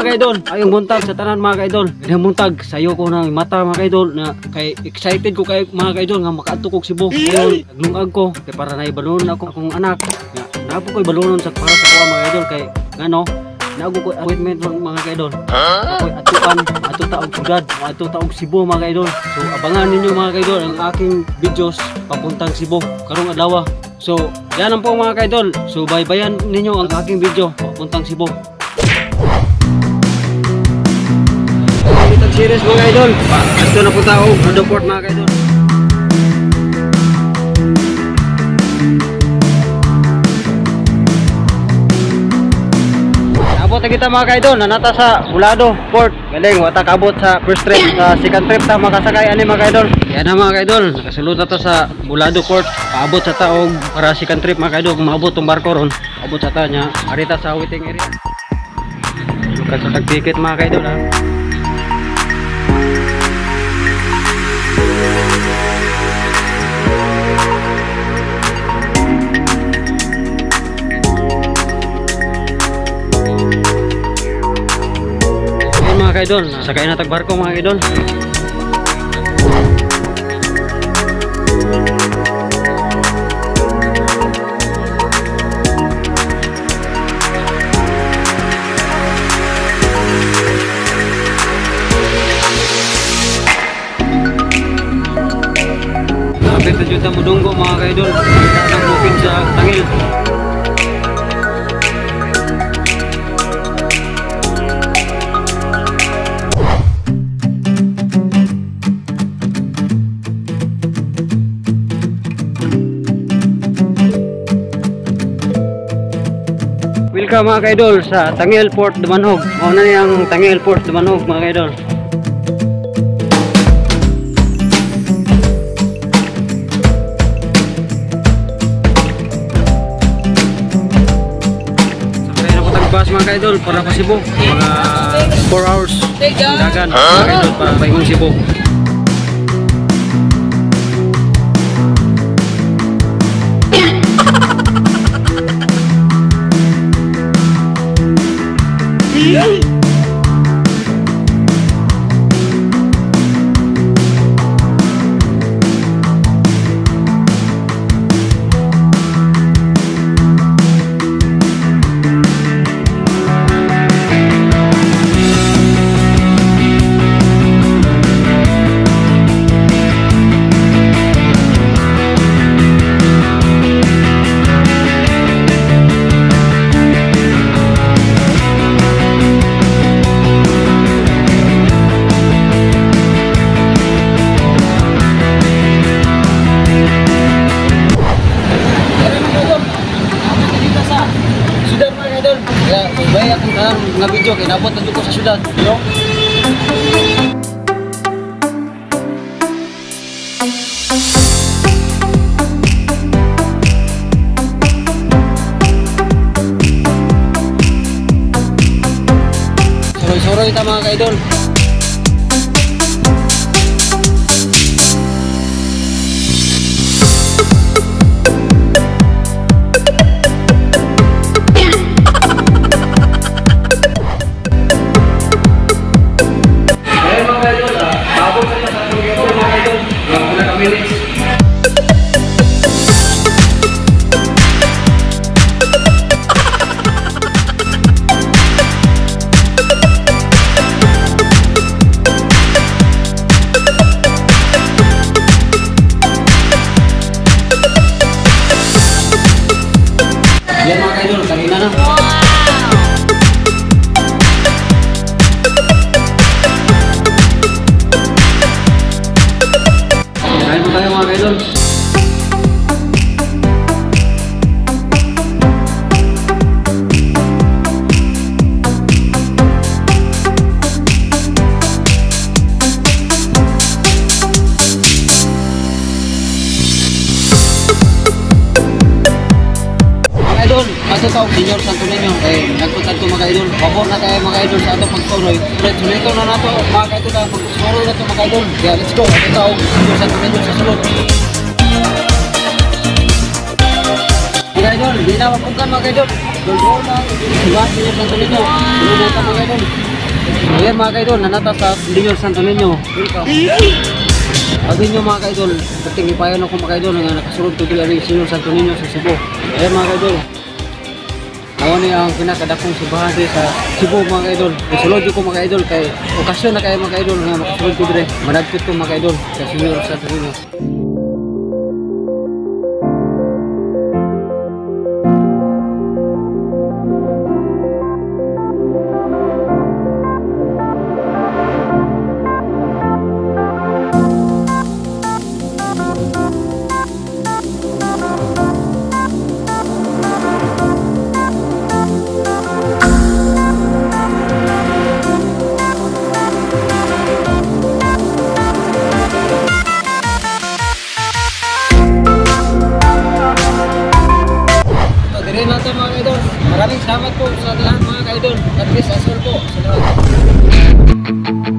kaidol, ayong buntag sa tanan mga kaidol. Ganang buntag sayo ko ng mata mga kaidol na kay excited ko kay mga kaidol nga makaadto kog Cebu. Ngayon naglungag ko kay para na ibalon ako akong anak. Napo ko'y balonon sa para sa kuha mga kaidol kay ngano nago ko appointment mga kaidol. Ako'y atuan, atuta og syudad, atuta og Cebu mga kaidol. So abangan ninyo mga kaidol ang aking videos papuntang Cebu karong adlaw. So yan lang po mga kaidol. So baybayan ninyo ang aking video papuntang Cebu. Itag series mga kaidol. Ito na po tao, Rodoport mga kaidol. Abot na kita mga kaidol, nanata sa Bulado Port. Galing, wata kabot sa first trip, sa second trip ta makasakay ani mga kaidol. Yan na mga kaidol, nakasulod na to sa Bulado Port. Paabot sa taog para second trip mga kaidol. Kung maabot tong barko ron, abot sa ta nya arita sa waiting area. Lukas sa tag-ticket mga kaidol ha. Mga kaidol, sakay na tagbarko mga kaidol. Kapit na juta mudunggo mga kaidol. Kita ng bukid sa Tangil. Welcome mga kaidol sa Tangil Port Dumanog. Mauna na yung Tangil Port Dumanog mga kaidol. Sakay na po tagbas mga kaidol para pa Cebu. Mga 4 hours dagan mga kaidol para paingon Cebu. Kaya akong kanang mga video kaya nabot na ko sa syudad, no? Suroy-suroy ta mga kaidol. Yan mga kaidol, kanina na. Kain po tayo mga kaidol. Ito Senior Santo Niño, nagpunta ito mga idol. Pabor na tayo mga idol sa atong pagsuroy. Ito na nato mga idol na pagsuroy na ito mga idol. Kaya let's go, ito tao Senior Santo Niño sa sulod. Mga idol, hindi na mapuntan mga idol. Dolgo na, Senior Santo Niño. Tulungan ka mga idol. Ayan mga kaidol, nanata sa Leon Santo Niño. Pag inyo mga kaidol, pating ipayan ako mga kaidol nga nakasulod ko dili sa Leon Santo Niño sa Cebu. Ayan mga kaidol. Ako ni ang pinakadakong simbahan diri sa Cebu mga kaidol. Isulod ko mga kaidol kay okasyon na kayo mga kaidol nga makasulod ko diri. Managkit ko mga kaidol sa Leon Santo Niño. Dire natin mga kaidol. Maraming salamat po sa lahat mga kaidol. God bless us all po. Salamat.